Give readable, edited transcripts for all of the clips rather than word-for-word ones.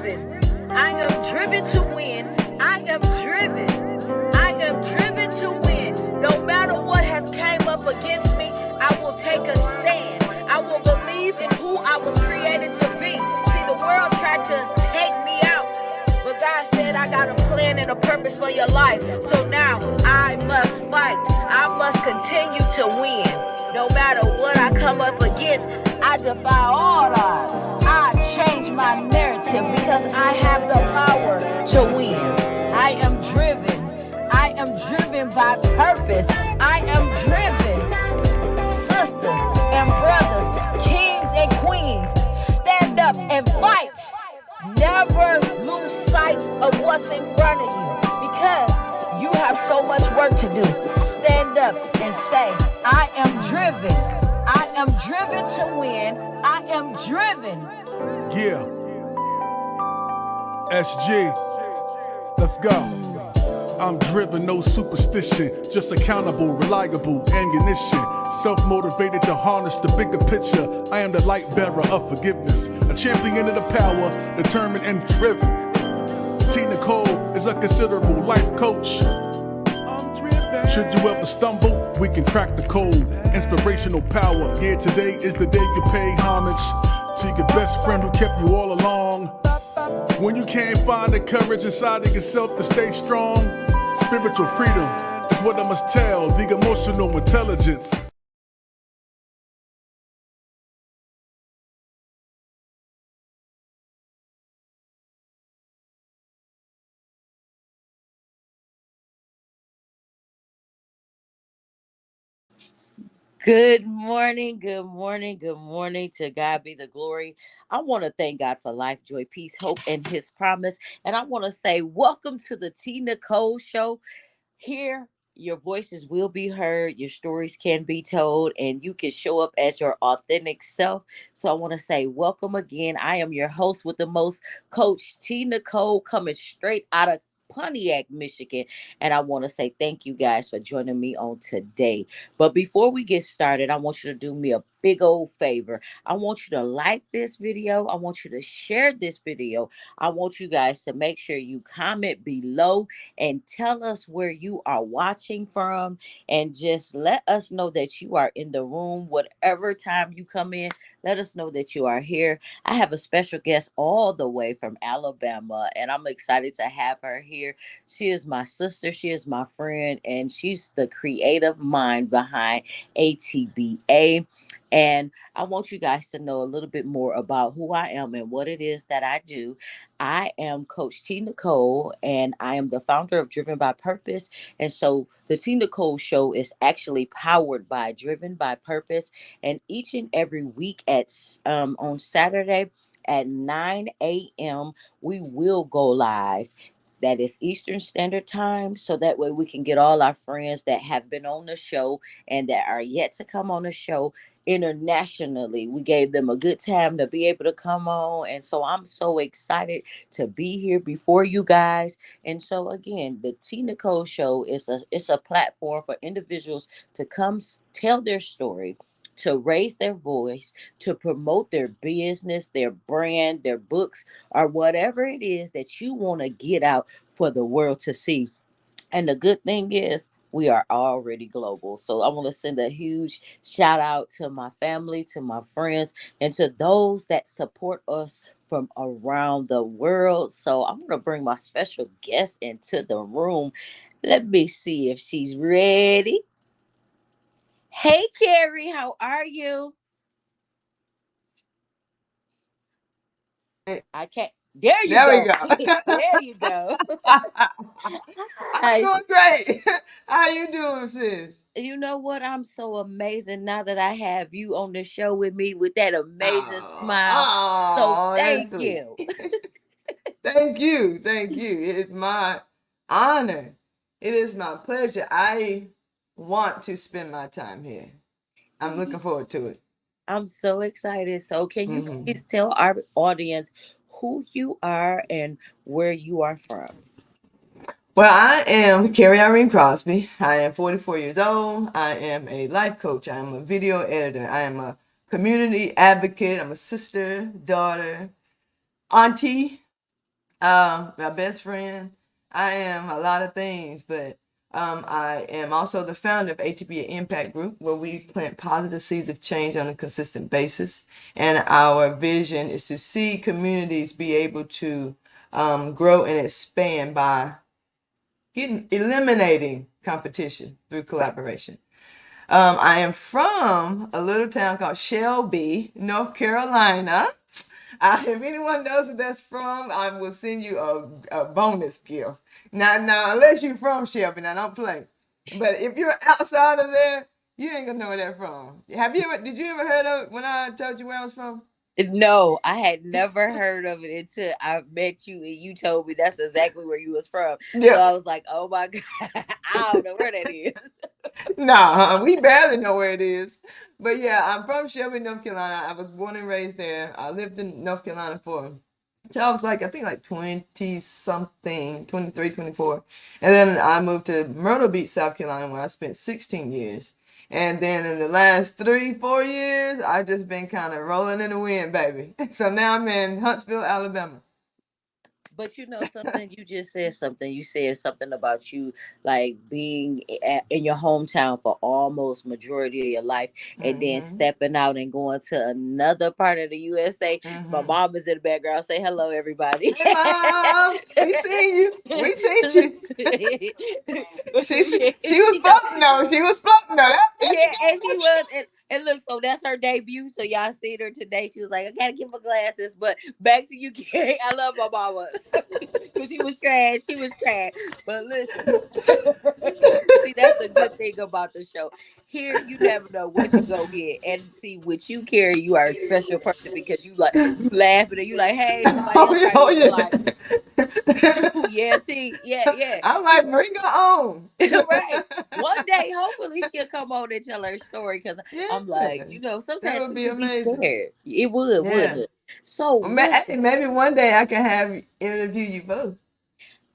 driven. I am driven to win. I am driven. I am driven to win. No matter what has came up against me, I will take a stand. I will believe in who I was created to be. See, the world tried to take me out, but God said I got a plan and a purpose for your life. So now I must fight. I must continue to win. No matter what I come up against, I defy all odds. I change my narrative because I have the power to win. I am driven. I am driven by purpose. I am driven. Sisters and brothers, kings and queens, stand up and fight. Never lose sight of what's in front of you because you have so much work to do. Stand up and say, I am driven. I am driven to win. I am driven. Yeah. SG. Let's go. I'm driven, no superstition. Just accountable, reliable ammunition. Self-motivated to harness the bigger picture. I am the light bearer of forgiveness. A champion of the power, determined and driven. Tea Nicole is a considerable life coach. Should you ever stumble, we can crack the code. Inspirational power. Yeah, today is the day you pay homage to your best friend who kept you all along. When you can't find the courage inside of yourself to stay strong, spiritual freedom is what I must tell. The emotional intelligence. Good morning, good morning, good morning. To God be the glory. I want to thank God for life, joy, peace, hope, and his promise. And I want to say, welcome to the Tea Nicole Show. Here, your voices will be heard, your stories can be told, and you can show up as your authentic self. So I want to say, welcome again. I am your host with the most, Coach Tea Nicole, coming straight out of Pontiac, Michigan. And I want to say thank you guys for joining me on today. But before we get started, I want you to do me a big old favor. I want you to like this video. I want you to share this video. I want you guys to make sure you comment below and tell us where you are watching from, and just let us know that you are in the room. Whatever time you come in, let us know that you are here. I have a special guest all the way from Alabama, and I'm excited to have her here. She is my sister, she is my friend, and she's the creative mind behind ATBA. And I want you guys to know a little bit more about who I am and what it is that I do. I am Coach Tea Nicole, and I am the founder of Driven by Purpose. And so the Tea Nicole Show is actually powered by Driven by Purpose. And each and every week on Saturday at 9 a.m., we will go live. That is Eastern Standard Time. So that way we can get all our friends that have been on the show and that are yet to come on the show internationally. We gave them a good time to be able to come on. And so I'm so excited to be here before you guys. And so again, the Tea Nicole Show is a platform for individuals to come tell their story, to raise their voice, to promote their business, their brand, their books, or whatever it is that you want to get out for the world to see. And the good thing is, we are already global. So I want to send a huge shout out to my family, to my friends, and to those that support us from around the world. So I'm going to bring my special guest into the room. Let me see if she's ready. Hey, Carrie, how are you? I can't. There you There we go. go. There you go. I'm Hi. doing great. How you doing, sis? You know what? I'm so amazing now that I have you on the show with me with that amazing Oh, smile. So oh, that's thank sweet. you. Thank you. Thank you. It is my honor. It is my pleasure. I want to spend my time here. I'm looking forward to it. I'm so excited. So can you hmm please tell our audience who you are and where you are from? Well, I am Carrie Crosby. I am 44 years old. I am a life coach. I am a video editor. I am a community advocate. I'm a sister, daughter, auntie. My best friend. I am a lot of things, but I am also the founder of ATBA Impact Group, where we plant positive seeds of change on a consistent basis. And our vision is to see communities be able to grow and expand by eliminating competition through collaboration. I am from a little town called Shelby, North Carolina. If anyone knows where that's from, I will send you a bonus gift. Now, unless you're from Shelby, now don't play. But if you're outside of there, you ain't gonna know where that's from. Did you ever heard of it when I told you where I was from? No, I had never heard of it until I met you and you told me that's exactly where you was from. So Yep. I was like, oh my God, I don't know where that is. Nah, we barely know where it is. But yeah, I'm from Shelby, North Carolina. I was born and raised there. I lived in North Carolina for till I was like, I think like 20 something, 23, 24. And then I moved to Myrtle Beach, South Carolina, where I spent 16 years. And then in the last 3, 4 years, I just been kind of rolling in the wind, baby. So now I'm in Huntsville, Alabama. But you know something, you just said something. You said something about you like being in your hometown for almost majority of your life, and then Mm-hmm. stepping out and going to another part of the USA. My Mm-hmm. mom is in the background. Say hello, everybody. Hey, Mom. We seen you. We seen you. She was She go, fucking though. She was fucking though. That's yeah, and exactly she what she was, and look, so that's her debut. So y'all seen her today. She was like, I gotta give her glasses. But back to you, Carrie. I love my mama because she was trash. She was trash. But listen, see, that's the good thing about the show. Here, you never know what you go get, and see, with you, Carrie, you are a special person because you laughing and you like, hey, somebody Oh else yeah, might oh look alike. yeah. Yeah, T. Yeah, yeah. I'm like, bring her on. Right. One day, hopefully, she'll come on and tell her story. Because Yeah, I'm like, that sometimes would be people be amazing. scared. It would, wouldn't Yeah. it? So Well, listen, hey, maybe one day I can have interview you both.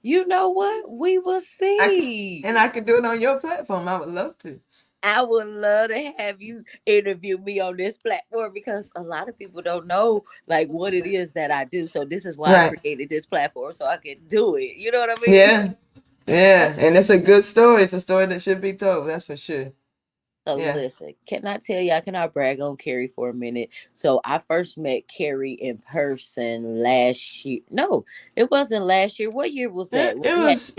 you know what? We will I can, see. and I can do it on your platform. I would love to. I would love to have you interview me on this platform because a lot of people don't know like what it is that I do. So this is why I Right. created this platform so I can do it. You know what I mean? Yeah. Yeah. And it's a good story. It's a story that should be told. That's for sure. So Yeah. listen, can I tell y'all, can I brag on Carrie for a minute? So I first met Carrie in person last year. No, it wasn't last year. What year was that? When It we had was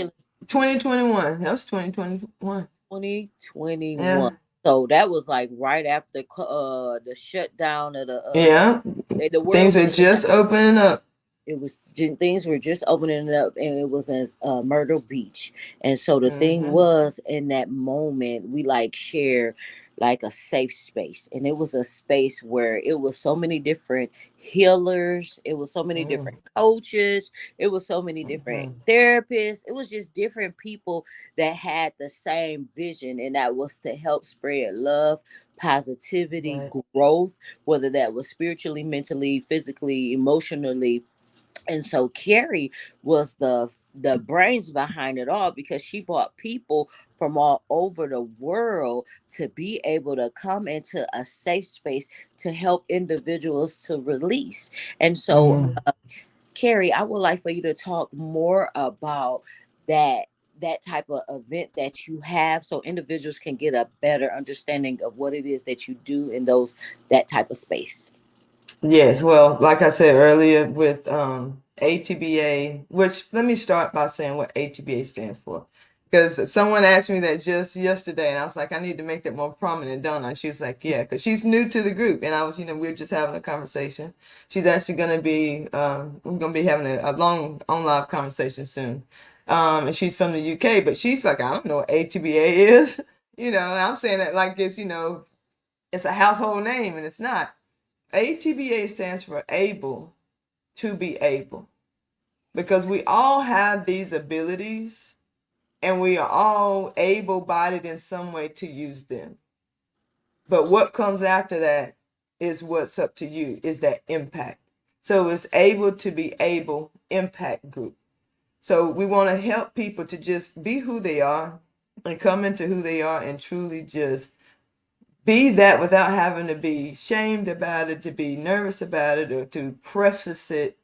2021. That was 2021. 2021. Yeah. So that was like right after the shutdown of Yeah. the world Things was were shut down. just opening up. It was things were just opening up, and it was in Myrtle Beach. And so the thing Mm-hmm. was, in that moment we like share like a safe space, and it was a space where it was so many different healers, it was so many different coaches, it was so many different Mm-hmm. therapists, it was just different people that had the same vision, and that was to help spread love, positivity, Right. growth, whether that was spiritually, mentally, physically, emotionally. And so Carrie was the brains behind it all because she brought people from all over the world to be able to come into a safe space to help individuals to release. And so Mm-hmm. Carrie, I would like for you to talk more about that type of event that you have so individuals can get a better understanding of what it is that you do in those that type of space. Yes, well, like I said earlier with ATBA, which let me start by saying what ATBA stands for. Because someone asked me that just yesterday, and I was like, I need to make that more prominent, don't I? She was like, yeah, because she's new to the group. And I was, we were just having a conversation. She's actually going to be, we're going to be having a long on live conversation soon. And she's from the UK, but she's like, I don't know what ATBA is. And I'm saying that like it's a household name, and it's not. ATBA stands for able to be able, because we all have these abilities and we are all able bodied in some way to use them. But what comes after that is what's up to you, is that impact. So it's able to be able impact group. So we want to help people to just be who they are and come into who they are and truly just be that without having to be shamed about it, to be nervous about it, or to preface it,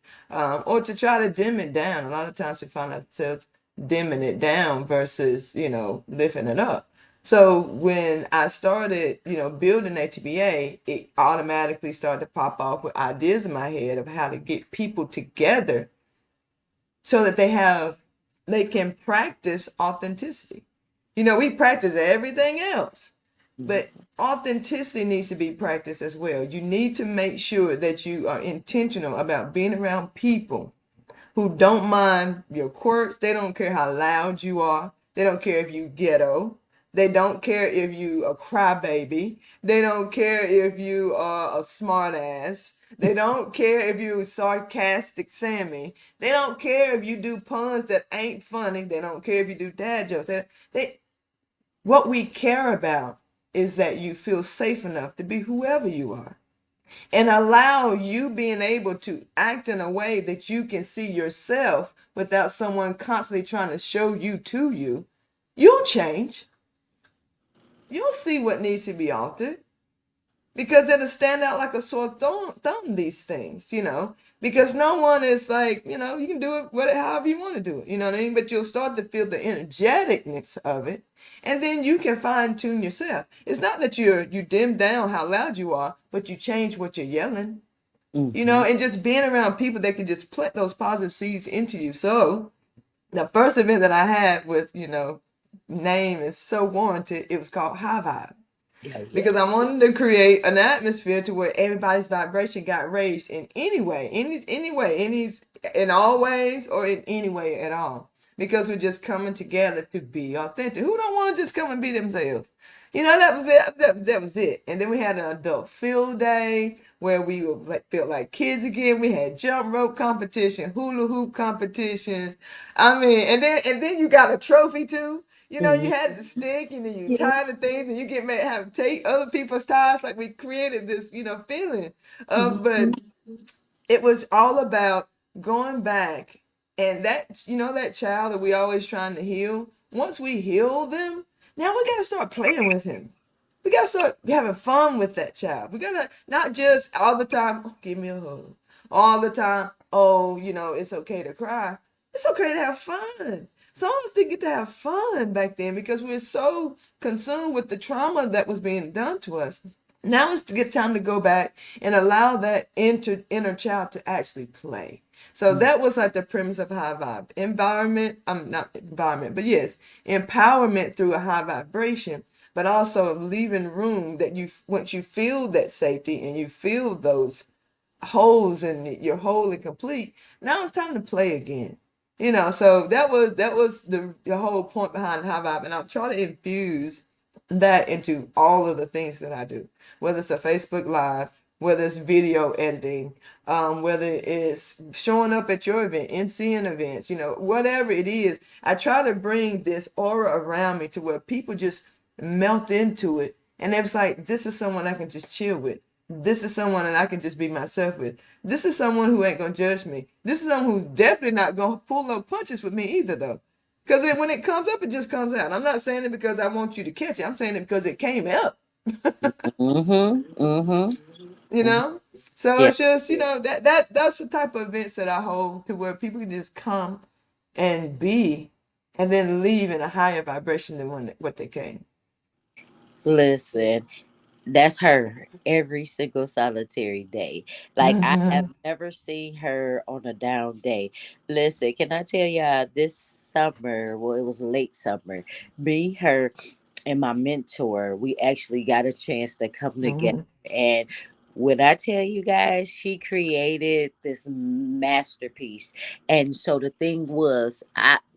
or to try to dim it down. A lot of times we find ourselves dimming it down versus, lifting it up. So when I started, building ATBA, it automatically started to pop off with ideas in my head of how to get people together so that they can practice authenticity. We practice everything else, Mhm. but authenticity needs to be practiced as well. You need to make sure that you are intentional about being around people who don't mind your quirks. They don't care how loud you are. They don't care if you ghetto. They don't care if you a crybaby. They don't care if you are a smartass. They don't care if you sarcastic Sammy. They don't care if you do puns that ain't funny. They don't care if you do dad jokes. What we care about is that you feel safe enough to be whoever you are and allow you being able to act in a way that you can see yourself without someone constantly trying to show you to you. You'll change. You'll see what needs to be altered because it'll stand out like a sore thumb, these things, because no one is like, you can do it however you want to do it, you know what I mean? But you'll start to feel the energeticness of it, and then you can fine tune yourself. It's not that you dim down how loud you are, but you change what you're yelling, Mhm. and just being around people that can just plant those positive seeds into you. So the first event that I had with, name is so warranted, it was called High Vibe Yeah, because I yes. wanted to create an atmosphere to where everybody's vibration got raised in any way, any way, in all ways or in any way at all. Because we're just coming together to be authentic. Who don't want to just come and be themselves? That was it. That was it. And then we had an adult field day where we were felt like kids again. We had jump rope competition, hula hoop competitions. I mean, and then you got a trophy too. You Mhm. had the stick, you Yeah. tie the things, and you get made have take other people's ties. Like we created this, feeling. But Mhm. it was all about going back and that child that we always trying to heal. Once we heal them, now we got to start playing with him. We got to start having fun with that child. We got to not just all the time, oh, give me a hug. All the time, oh, it's okay to cry. It's okay to have fun. Some of us didn't get to have fun back then because we were so consumed with the trauma that was being done to us. Now it's to get time to go back and allow that inner child to actually play. So Mhm. that was like the premise of high vibe environment. Not environment, but yes, empowerment through a high vibration, but also leaving room that once you feel that safety and you feel those holes and you're whole and complete. Now it's time to play again. So that was the whole point behind high vibe, and I'll try to infuse that into all of the things that I do, whether it's a Facebook Live, whether it's video editing, whether it's showing up at your event, emceeing events, whatever it is. I try to bring this aura around me to where people just melt into it, and it's like this is someone I can just chill with. This is someone that I can just be myself with. This is someone who ain't gonna judge me. This is someone who's definitely not gonna pull no punches with me either, though. Because when it comes up, it just comes out. I'm not saying it because I want you to catch it. I'm saying it because it came up. Mhm. Mhm. You Mhm. know. So Yeah. it's just that's the type of events that I hold to where people can just come and be, and then leave in a higher vibration than what they came. Listen, that's her every single solitary day. Like I have Mm-hmm. never seen her on a down day. Listen, can I tell y'all this summer, well it was late summer, me, her, and my mentor, we actually got a chance to come together. Mm-hmm. And when I tell you guys, she created this masterpiece. And so the thing was,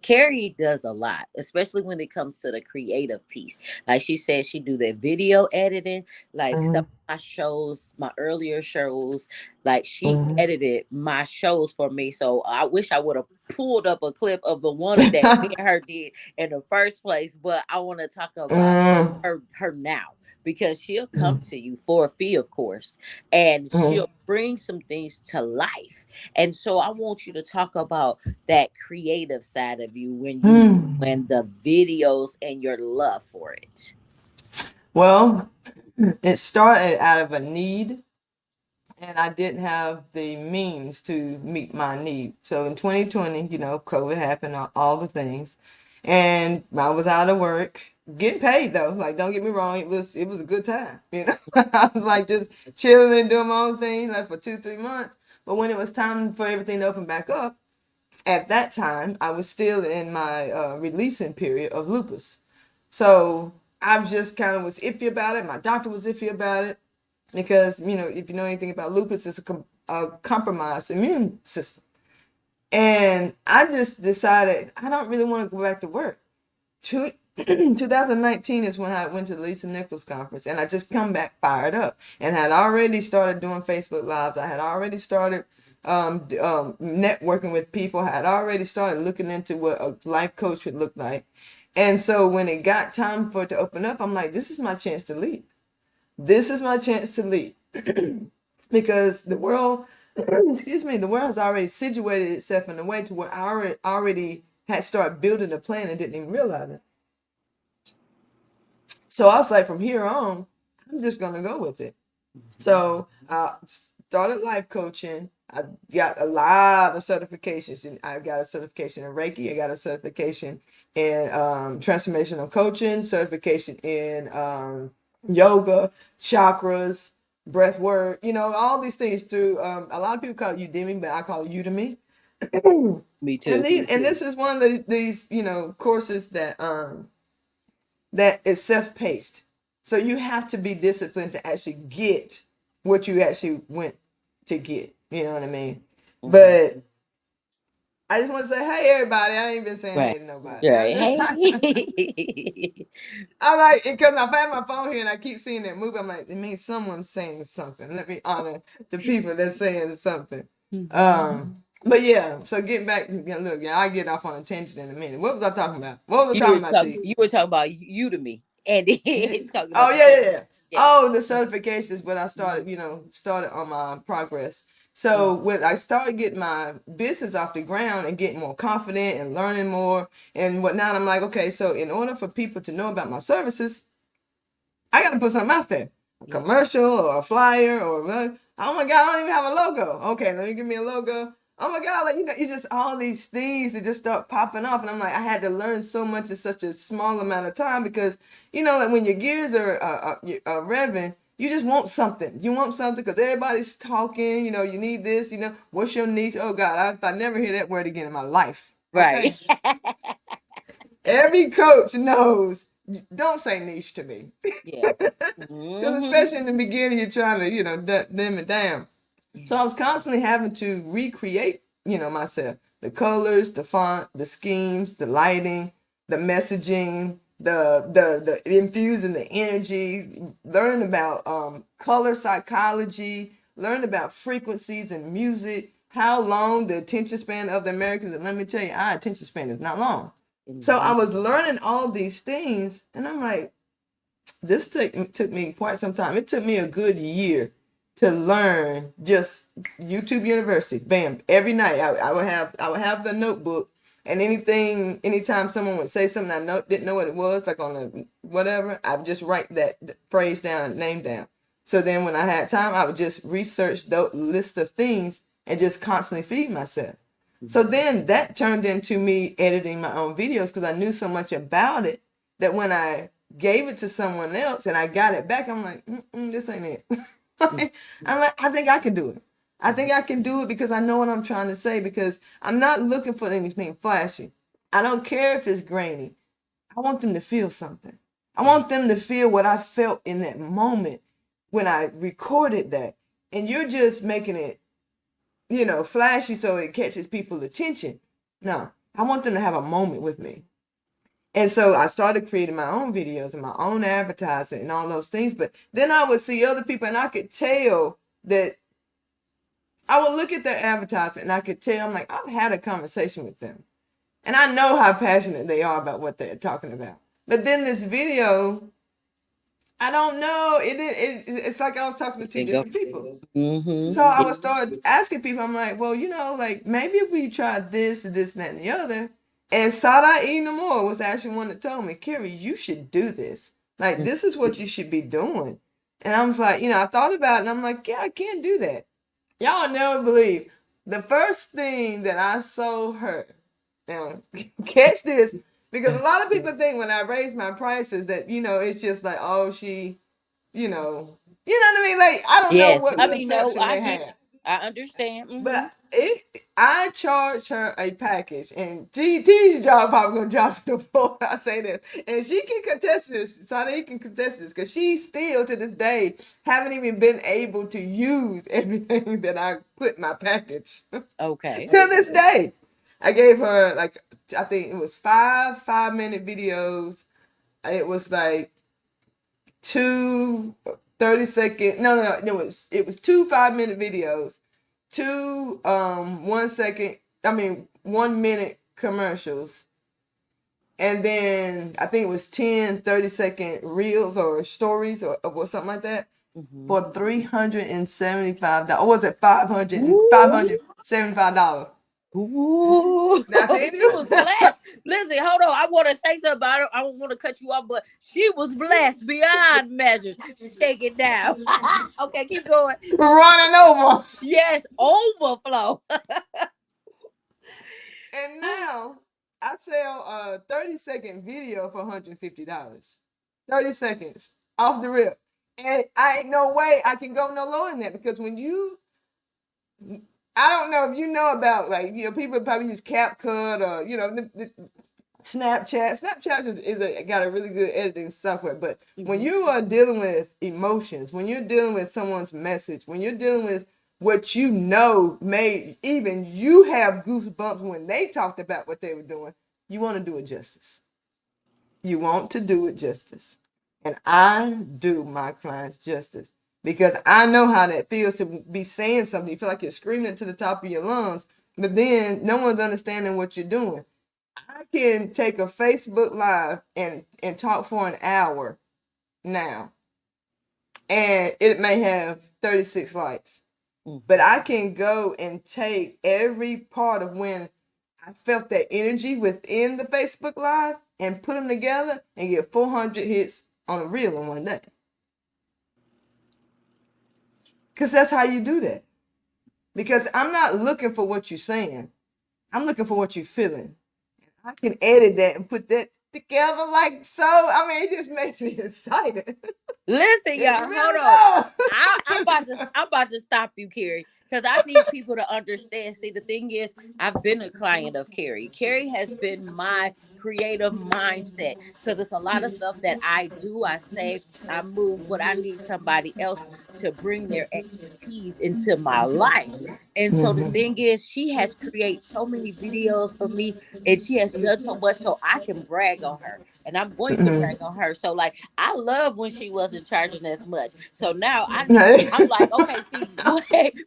Carrie does a lot, especially when it comes to the creative piece. Like she said, she do that video editing, like some Mm-hmm. of my shows, my earlier shows, like she Mm-hmm. edited my shows for me. So I wish I would have pulled up a clip of the one that me and her did in the first place. But I want to talk about Mm-hmm. her now, because she'll come to you for a fee, of course, and Mm-hmm. she'll bring some things to life. And so I want you to talk about that creative side of you when Mm-hmm. the videos and your love for it. Well, It started out of a need, and I didn't have the means to meet my need. So in 2020, COVID happened, all the things, and I was out of work, getting paid though. Like, don't get me wrong, it was a good time. I was like just chilling and doing my own thing, like for 2-3 months. But when it was time for everything to open back up, at that time I was still in my releasing period of lupus. So I just kind of was iffy about it. My doctor was iffy about it because, if you know anything about lupus, it's a compromised immune system. And I just decided I don't really want to go back to work. 2019 is when I went to the Lisa Nichols conference, and I just come back fired up and had already started doing Facebook Lives. I had already started networking with people. I had already started looking into what a life coach would look like. And so when it got time for it to open up, I'm like, this is my chance to lead. This is my chance to lead. Because the world, the world has already situated itself in a way to where I already had started building a plan and didn't even realize it. So I was like, from here on, I'm just going to go with it. So I started life coaching. I got a lot of certifications. I got a certification in Reiki. I got a certification in transformational coaching, certification in yoga, chakras, breath work, all these things through, a lot of people call it Udemy, but I call it Udemy. Me And too. this is one of these, courses that is self-paced. So you have to be disciplined to actually get what you actually went to get. You know what I mean? But I just want to say, hey, everybody. I ain't been saying hey Right. to nobody. Right. Hey. I like it because I've had my phone here and I keep seeing that movie. I'm like, it means someone's saying something. Let me honor the people that's saying something. But yeah, so getting back, look, I get off on a tangent in a minute. What was I talking about? What was I talking about to you? You were talking about Udemy and then talking Oh about the yeah, yeah, yeah. yes. Oh, the certifications. When I started, started on my progress. So when I started getting my business off the ground and getting more confident and learning more and whatnot, I'm like, okay, so in order for people to know about my services, I got to put something out there, a commercial or a flyer or oh my God, I don't even have a logo. Okay, let me give me a logo. Oh my God, like you just all these things that just start popping off, and I'm like, I had to learn so much in such a small amount of time because like when your gears are revving, you just want something. You want something because everybody's talking. You need this. What's your niche? Oh God, I never hear that word again in my life. Right. Okay, every coach knows. Don't say niche to me. Yeah. Because especially in the beginning, you're trying to, dim it down. So I was constantly having to recreate, myself. The colors, the font, the schemes, the lighting, the messaging, the infusing the energy, learning about color psychology, learning about frequencies and music, how long the attention span of the Americans. And let me tell you, our attention span is not long. So I was learning all these things, and I'm like, this took me quite some time. It took me a good year to learn just YouTube University. Bam! Every night I would have the notebook, and anytime someone would say something didn't know what it was, like on a whatever, I would just write that phrase down and name down. So then when I had time, I would just research the list of things and just constantly feed myself. So then that turned into me editing my own videos because I knew so much about it that when I gave it to someone else and I got it back, I'm like, this ain't it. I'm like, I think I can do it. I think I can do it because I know what I'm trying to say, because I'm not looking for anything flashy. I don't care if it's grainy. I want them to feel something. I want them to feel what I felt in that moment when I recorded that. And you're just making it, flashy so it catches people's attention. No, I want them to have a moment with me. And so I started creating my own videos and my own advertising and all those things. But then I would see other people and I could tell that I would look at their advertisement and I could tell, I'm like, I've had a conversation with them. And I know how passionate they are about what they're talking about. But then this video, I don't know. It's like I was talking to two different people. So I would start asking people, I'm like, well, like maybe if we try this, and that, and the other. And Sada Inamore was actually one that told me, Carrie, you should do this. Like, this is what you should be doing. And I was like, I thought about it and I'm like, yeah, I can't do that. Y'all never believe. The first thing that I sold her, now catch this, because a lot of people think when I raise my prices that, it's just like, oh, what I mean? Like, I don't know Yes. what I mean, no, conception I they get have. you. I understand. But I charged her a package, and T's job probably gonna drop to the floor. I say this, and she can contest this. Sonny can contest this because she still to this day haven't even been able to use everything that I put in my package. Okay. To this day, I gave her like I think it was 5 minute videos. It was like two 30-second. No, it was two 5 minute videos, two 1 second. I mean 1 minute commercials, and then I think it was 10 30-second reels or stories or something like that Mm-hmm. for $375. Or was it 500 and five Ooh. hundred seventy-five dollars? Ooh. Now tell She you. was blessed. Listen, hold on. I want to say something about it. I don't want to cut you off, but she was blessed beyond measures. Shake it down. Okay, keep going. Running over. Yes, overflow. And now I sell a 30-second video for $150. 30 seconds off the rip. And I ain't no way I can go no lower than that because I don't know if you know about like, people probably use CapCut or, Snapchat. Snapchat got a really good editing software, but when Mm-hmm. you are dealing with emotions, when you're dealing with someone's message, when you're dealing with what may even you have goosebumps when they talked about what they were doing, you want to do it justice. You want to do it justice. And I do my clients justice because I know how that feels to be saying something. You feel like you're screaming it to the top of your lungs, but then no one's understanding what you're doing. I can take a Facebook Live and talk for an hour now, and it may have 36 likes. But I can go and take every part of when I felt that energy within the Facebook Live and put them together and get 400 hits on a reel in one day. Because that's how you do that. Because I'm not looking for what you're saying. I'm looking for what you're feeling. I can edit that and put that together like so. I mean, it just makes me excited. Listen, It y'all, hold really on. does. I'm about to stop you, Carrie, because I need people to understand. See, the thing is, I've been a client of Carrie. Carrie has been my creative mindset because it's a lot of stuff that I do, I say, I move, but I need somebody else to bring their expertise into my life. And so the Mhm. thing is, she has created so many videos for me, and she has done so much so I can brag on her. And I'm going to brag on her. So, like, I love when she wasn't charging as much. So now I'm like, okay, see,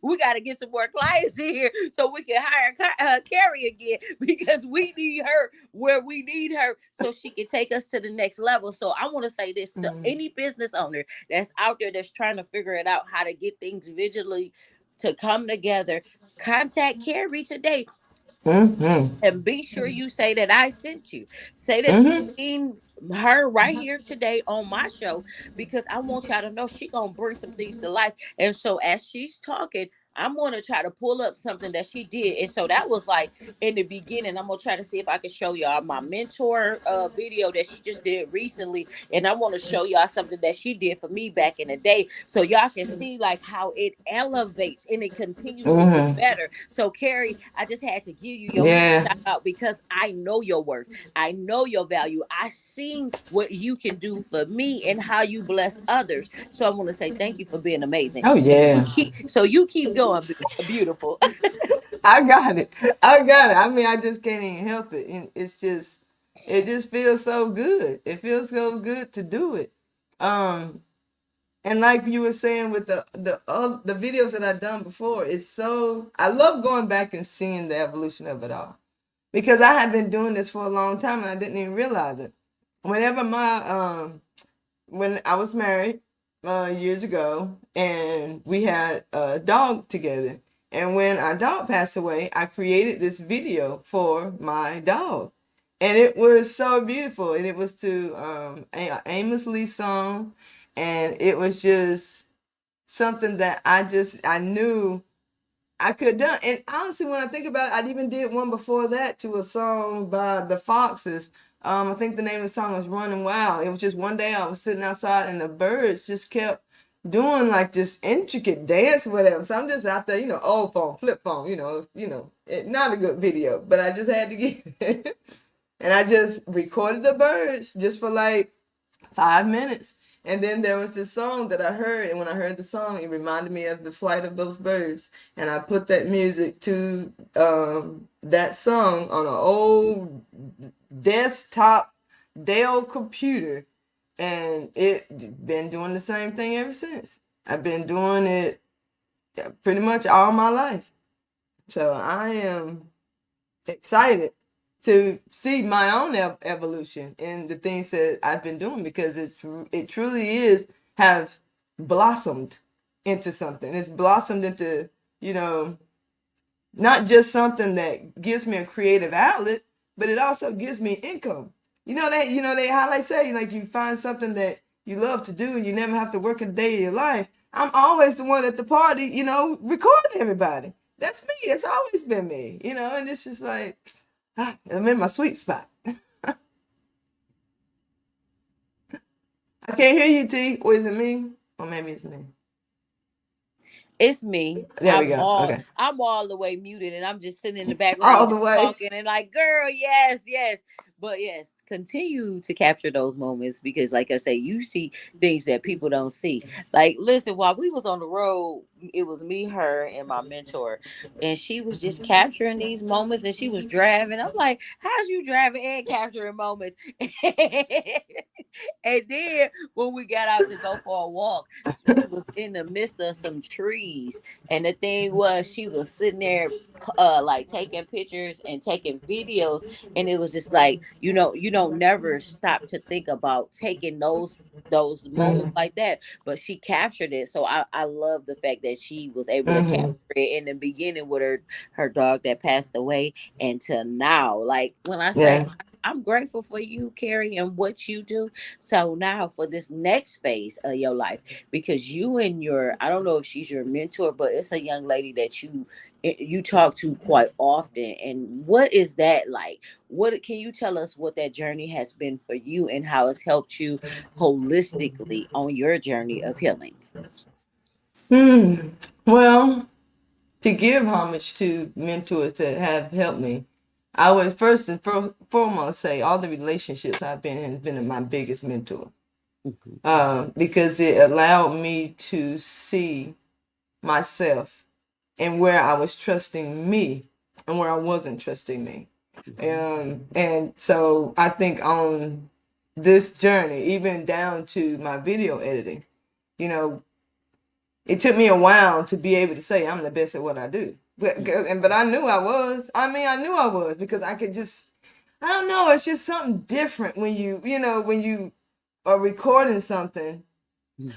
we got to get some more clients in here so we can hire Carrie again because we need her where we need her so she can take us to the next level. So I want to say this to any business owner that's out there that's trying to figure it out how to get things visually to come together. Contact Carrie today. Mhm. And be sure you say that I sent you. Say that you Mhm. seen her right here today on my show because I want y'all to know she gonna bring some things to life. And so as she's talking, I'm gonna try to pull up something that she did. And so that was like in the beginning. I'm gonna try to see if I can show y'all my mentor video that she just did recently. And I want to show y'all something that she did for me back in the day. So y'all can see like how it elevates and it continues to get Mhm. better. So Carrie, I just had to give you your Yeah. shout out because I know your worth. I know your value. I seen what you can do for me and how you bless others. So I want to say thank you for being amazing. Oh So you yeah. keep going, beautiful. I got it. I got it. I mean, I just can't even help it. And it just feels so good. It feels so good to do it. Um, and like you were saying with the videos that I've done before, I love going back and seeing the evolution of it all because I have been doing this for a long time and I didn't even realize it. Whenever when I was married years ago, and we had a dog together. And when our dog passed away, I created this video for my dog. And it was so beautiful. And it was to Amos Lee's song. And it was just something that I knew I could have done. And honestly, when I think about it, I even did one before that to a song by the Foxes. I think the name of the song was Running Wild. It was just one day I was sitting outside and the birds just kept doing like this intricate dance or whatever. So I'm just out there, old phone, flip phone, not a good video, but I just had to get it. And I just recorded the birds just for like 5 minutes. And then there was this song that I heard, and when I heard the song, it reminded me of the flight of those birds. And I put that music to that song on an old desktop Dell computer, and it been doing the same thing ever since. I've been doing it pretty much all my life. So I am excited to see my own evolution in the things that I've been doing, because it truly is have blossomed into something. It's blossomed into, not just something that gives me a creative outlet, but it also gives me income. They how they say, like, you find something that you love to do and you never have to work a day of your life. I'm always the one at the party, recording everybody. That's me. It's always been me, and it's just like, I'm in my sweet spot. I can't hear you, T. Or is it me? Or maybe it's me. It's me. There we go. Okay. I'm all the way muted and I'm just sitting in the background All the just way. talking and like, girl, yes, yes. But yes, continue to capture those moments because like I say, you see things that people don't see. Like, listen, while we was on the road, it was me, her, and my mentor, and she was just capturing these moments and she was driving. I'm like, how's you driving and capturing moments? And then when we got out to go for a walk, we was in the midst of some trees. And the thing was, she was sitting there like taking pictures and taking videos. And it was just like, you don't never stop to think about taking those moments Mm-hmm. like that, but she captured it. So I love the fact that she was able to capture Mm-hmm. it in the beginning with her dog that passed away and to now. Like when I say Yeah. I'm grateful for you, Carrie, and what you do. So now for this next phase of your life, because you and I don't know if she's your mentor, but it's a young lady that you talk to quite often. And what is that like? What can you tell us what that journey has been for you and how it's helped you holistically on your journey of healing? Hmm. Well, to give homage to mentors that have helped me, I would first and foremost say all the relationships I've been in has been my biggest mentor, Mhm. because it allowed me to see myself and where I was trusting me and where I wasn't trusting me. Mhm. And so I think on this journey, even down to my video editing, you know, it took me a while to be able to say I'm the best at what I do. But I knew I was. I mean, I knew I was, because I could just, I don't know, it's just something different when when you are recording something,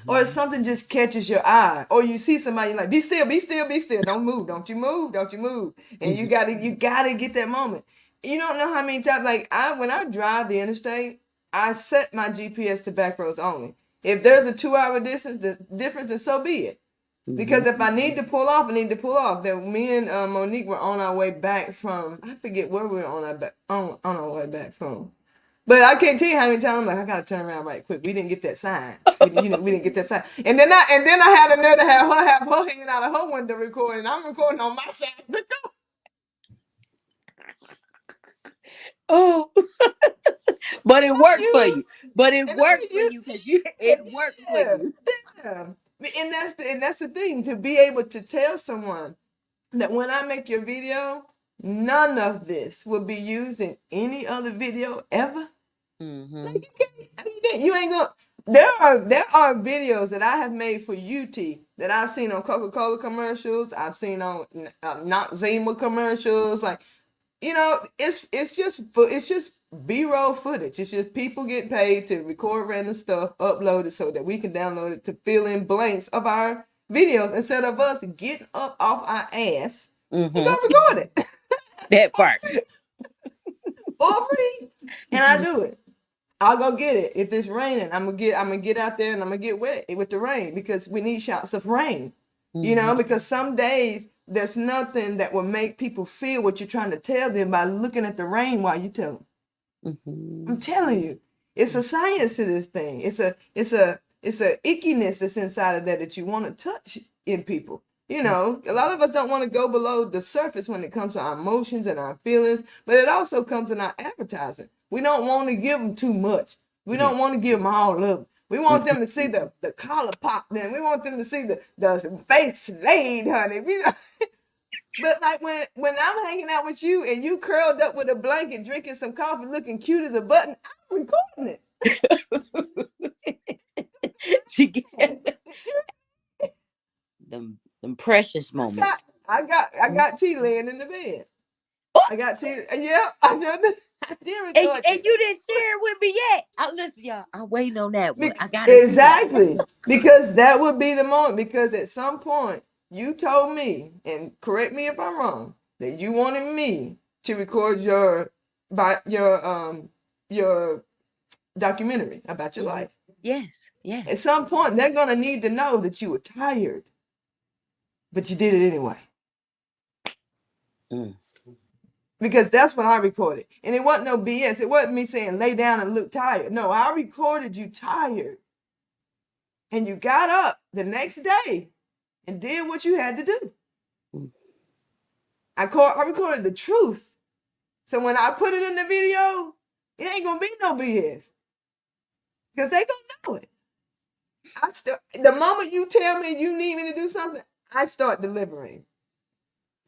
or if Mhm. something just catches your eye, or you see somebody, you're like, be still, be still, be still, don't move, don't you move, don't you move. And Mhm. you gotta get that moment. You don't know how many times, like, when I drive the interstate, I set my GPS to back roads only. If there's a 2 hour distance, the difference, then so be it. Because Mhm. if I need to pull off, I need to pull off. That me and Monique were on our way back from, I forget where we were on our way back from. But I can't tell you how many times I'm like, I gotta turn around right quick. We didn't get that sign. We didn't get that sign. And then I had a nerve to have her hanging out of her window recording. I'm recording on my side of the car. Oh, but And it I'm worked for used you. But it and I'm worked for you because used it worked for yeah, you. yeah. And that's the thing, to be able to tell someone that when I make your video, none of this will be used in any other video ever. Mm-hmm. Like, you ain't gonna. There are videos that I have made for UT that I've seen on Coca-Cola commercials. I've seen on not Zima commercials. Like, it's just B-roll footage. It's just people get paid to record random stuff, upload it so that we can download it to fill in blanks of our videos, instead of us getting up off our ass and go Mm-hmm. record it That for part. free, for free. And I do it. I'll go get it. If it's raining, I'm gonna get out there and I'm gonna get wet with the rain because we need shouts of rain. Mm-hmm. Because some days there's nothing that will make people feel what you're trying to tell them by looking at the rain while you tell them. Mm-hmm. I'm telling you, it's a science to this thing. It's a ickiness that's inside of that you want to touch in people. A lot of us don't want to go below the surface when it comes to our emotions and our feelings, but it also comes in our advertising. We don't want to give them too much. We Yeah. don't want to give them all up. We want them to see the collar pop. Then we want them to see the face laid, honey. But like when I'm hanging out with you and you curled up with a blanket, drinking some coffee, looking cute as a button, I'm recording She get it. them precious I got moments. I got I Oh, got tea laying in the bed. I got tea. Yeah, I did record and you. you didn't share it with me yet. I listen, y'all. I'm waiting on that one. I gotta see that. Exactly. Because that would be the moment. Because at some point you told me, and correct me if I'm wrong, that you wanted me to record your documentary about your Mhm. life. Yes, At yes. some point, they're gonna need to know that you were tired, but you did it anyway. Mm. Because that's what I recorded. And it wasn't no BS. It wasn't me saying lay down and look tired. No, I recorded you tired. And you got up the next day and did what you had to do. Mm. I recorded the truth. So when I put it in the video, it ain't gonna be no BS. Because they gonna know it. The moment you tell me you need me to do something, I start delivering.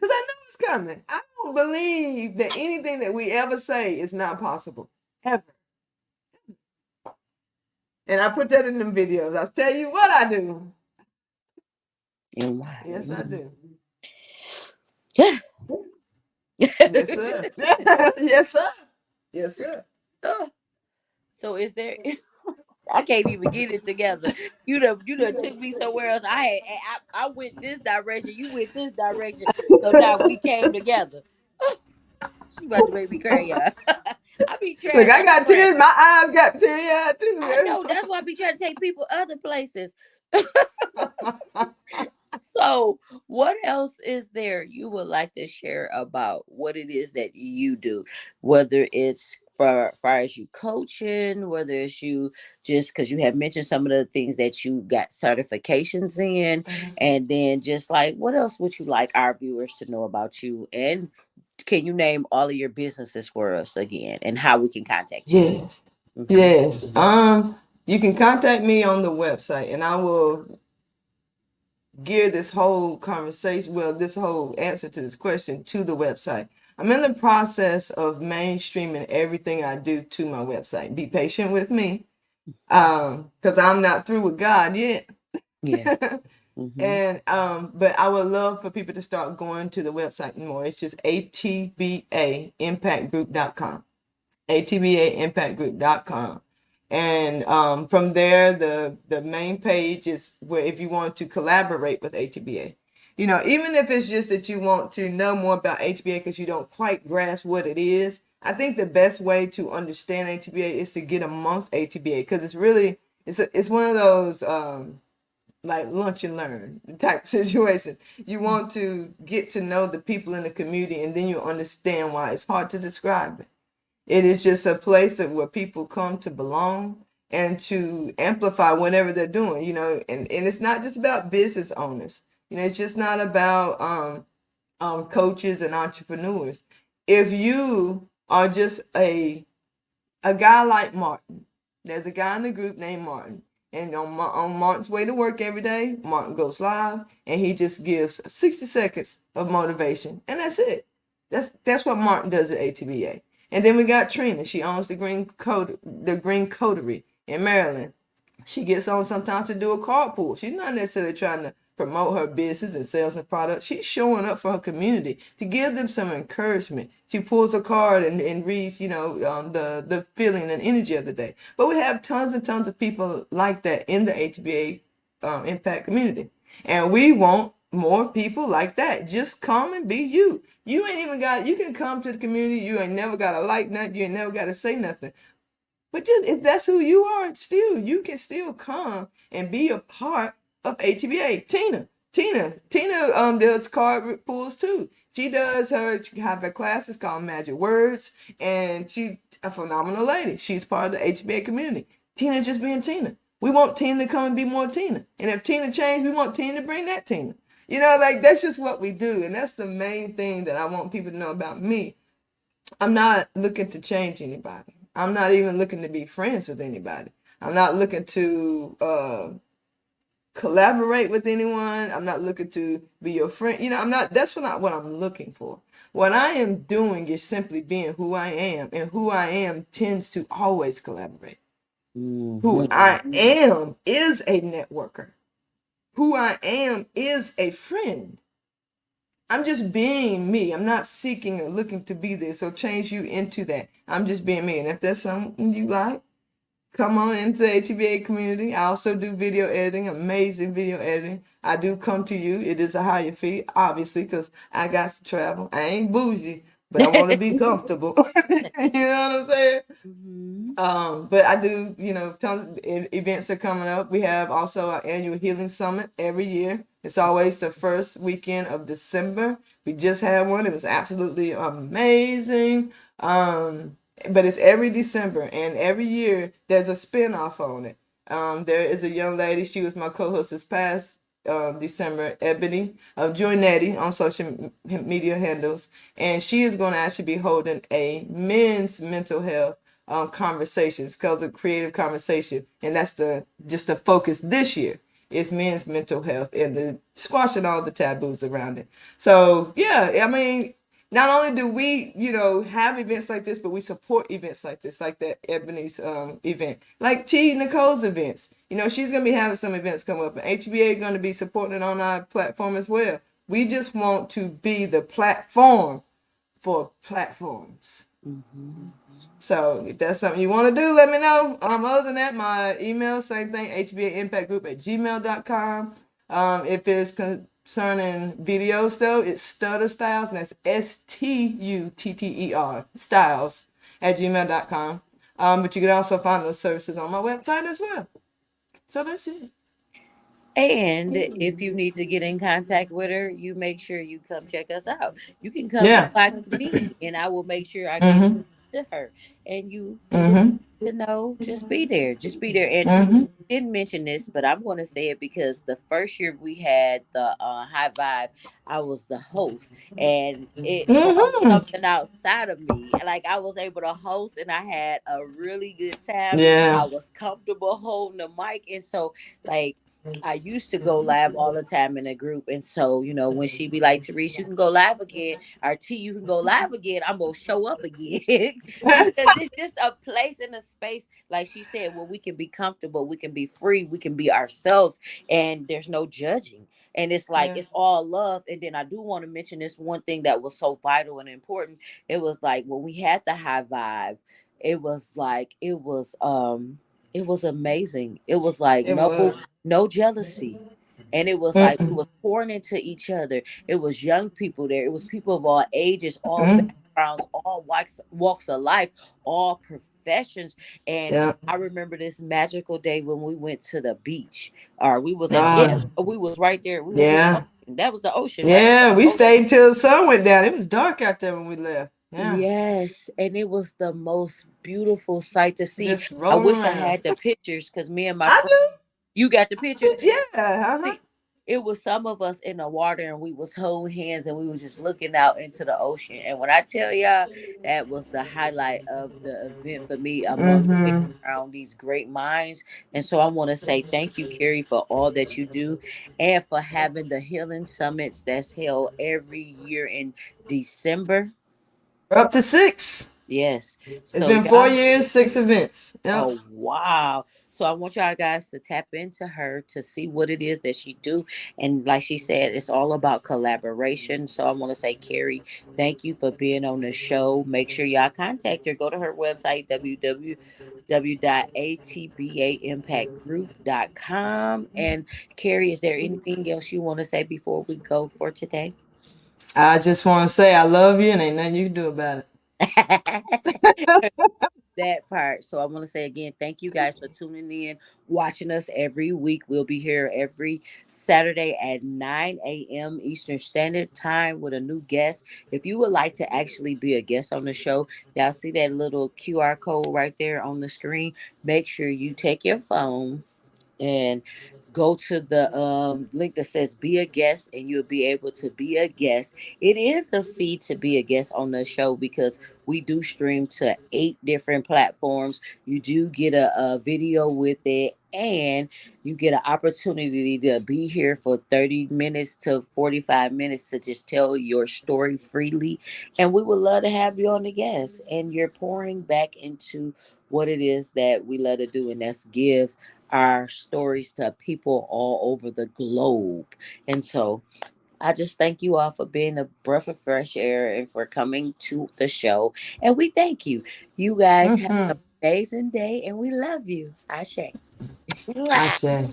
Because I know it's coming. I don't believe that anything that we ever say is not possible. Ever. And I put that in them videos. I'll tell you what I do. And why? Yes, I do. Yes, sir. Yes, sir. Yes, sir. So is there? I can't even get it together. You done took me somewhere else. I went this direction. You went this direction. So now we came together. She about to make me cry, y'all. I be Look, trying I to got pray. tears. My eyes got teary eyed I too. know that's why I be trying to take people other places. So, what else is there you would like to share about what it is that you do? Whether it's for far as you coaching, whether it's you just because you have mentioned some of the things that you got certifications in, and then just like what else would you like our viewers to know about you? And can you name all of your businesses for us again and how we can contact you? Yes. Mhm. Yes. You can contact me on the website and I will gear this whole conversation, well, this whole answer to this question to the website. I'm in the process of mainstreaming everything I do to my website. Be patient with me, because I'm not through with God yet. Yeah. Mm-hmm. And but I would love for people to start going to the website more. It's just atbaimpactgroup.com. atbaimpactgroup.com. And from there, the main page is where if you want to collaborate with ATBA. Even if it's just that you want to know more about ATBA because you don't quite grasp what it is, I think the best way to understand ATBA is to get amongst ATBA because it's one of those like lunch and learn type situation. You want to get to know the people in the community and then you understand why it's hard to describe it. It is just a place where people come to belong and to amplify whatever they're doing, and it's not just about business owners. It's just not about coaches and entrepreneurs. If you are just a guy like Martin, there's a guy in the group named Martin. And on Martin's way to work every day, Martin goes live and he just gives 60 seconds of motivation. And that's it. That's what Martin does at ATBA. And then we got Trina. She owns the Green Coterie in Maryland. She gets on sometimes to do a carpool. She's not necessarily trying to promote her business and sell some products. She's showing up for her community to give them some encouragement. She pulls a card and reads, the feeling and energy of the day. But we have tons and tons of people like that in the ATBA Impact community. And we want more people like that. Just come and be you. You can come to the community. You ain't never got to like nothing. You ain't never got to say nothing. But just if that's who you are, still you can still come and be a part of ATBA. Tina does card pulls too. She have her classes called Magic Words, and she a phenomenal lady. She's part of the ATBA community. Tina's just being Tina. We want Tina to come and be more Tina. And if Tina changed, we want Tina to bring that Tina. Like that's just what we do. And that's the main thing that I want people to know about me. I'm not looking to change anybody. I'm not even looking to be friends with anybody. I'm not looking to collaborate with anyone. I'm not looking to be your friend. I'm not, that's not what I'm looking for. What I am doing is simply being who I am, and who I am tends to always collaborate. Who Mm-hmm. I am is a networker. Who I am is a friend. I'm just being me. I'm not seeking or looking to be this or change you into that. I'm just being me. And if that's something you like, come on into the ATBA community. I also do video editing, amazing video editing. I do come to you. It is a higher fee, obviously, because I got to travel. I ain't bougie, but I want to be comfortable. You know what I'm saying? Mm-hmm. But I do, tons of events are coming up. We have also our annual healing summit every year. It's always the first weekend of December. We just had one. It was absolutely amazing. But it's every December, and every year there's a spin-off on it. There is a young lady. She was my co-host this past December, Ebony of Joynetti on social media handles, and she is going to actually be holding a men's mental health conversations called the creative conversation, and that's the focus this year is men's mental health and the squashing all the taboos around it. So yeah, I mean, not only do we have events like this, but we support events like this, like that Ebony's event, like Tea Nicole's events. She's gonna be having some events come up, and HBA is gonna be supporting it on our platform as well. We just want to be the platform for platforms. Mm-hmm. So if that's something you want to do, let me know. Other than that, my email, same thing, HBA Impact Group at gmail.com. If it's concerning videos though, it's Stutter Styles, and that's Stutter Styles at gmail.com. But you can also find those services on my website as well. So that's it. And if you need to get in contact with her, you make sure you come check us out. You can come Yeah. inbox me, and I will make sure I get Mm-hmm. to her. And you just Mm-hmm. to know, just be there, just be there. And Mm-hmm. didn't mention this, but I'm going to say it because the first year we had the high vibe, I was the host, and it brought Mm-hmm. something outside of me. Like I was able to host, and I had a really good time. I Yeah. was comfortable holding the mic, and so like. I used to go live all the time in a group, and so when she be like, "Terese, you can go live again," or "T, you can go live again," I'm gonna show up again because it's just a place and a space, like she said, where we can be comfortable, we can be free, we can be ourselves, and there's no judging. And it's like Yeah. it's all love. And then I do want to mention this one thing that was so vital and important. It was like when we had the high vibe, it was like it was amazing. It was like It was. no jealousy. And it was like we Mm-mm. was pouring into each other. It was young people there. It was people of all ages, all Mm. backgrounds, all walks of life, all professions. And Yeah. I remember this magical day when we went to the beach. Or we was at Uh, we was right there. We was in the yeah. ocean. That was the ocean, right? Yeah, we Ocean. stayed until the sun went down. It was dark out there when we left. Yeah. Yes, and it was the most beautiful sight to see. Just I rolling wish I around. had the pictures because me and my I friend, do. you got the pictures. Yeah. Uh-huh. See, it was some of us in the water and we was holding hands and we was just looking out into the ocean. And when I tell y'all, that was the highlight of the event for me amongst being Mm-hmm. around these great minds. And so I want to say thank you, Carrie, for all that you do and for having the healing summits that's held every year in December. We're up to 6. Yes. It's So been 4 y'all, years, 6 events. Yep. oh wow. So I want y'all guys to tap into her to see what it is that she do. And like she said, it's all about collaboration. So I want to say, Carrie, thank you for being on the show. Make sure y'all contact her. Go to her website, www.atbaimpactgroup.com. And Carrie, is there anything else you want to say before we go for today? I just want to say I love you and ain't nothing you can do about it. That part. So I want to say again, thank you guys for tuning in, watching us every week. We'll be here every Saturday at 9 a.m. Eastern Standard Time with a new guest. If you would like to actually be a guest on the show, y'all see that little QR code right there on the screen. Make sure you take your phone and go to the link that says be a guest, and you'll be able to be a guest. It is a fee to be a guest on the show because we do stream to 8 different platforms. You do get a video with it, and you get an opportunity to be here for 30 minutes to 45 minutes to just tell your story freely. And we would love to have you on the guest, and you're pouring back into what it is that we love to do, and that's give our stories to people all over the globe. And so I just thank you all for being a breath of fresh air and for coming to the show. And we thank you. You guys have Mm-hmm. an amazing day, and we love you. Ashe. Ashe.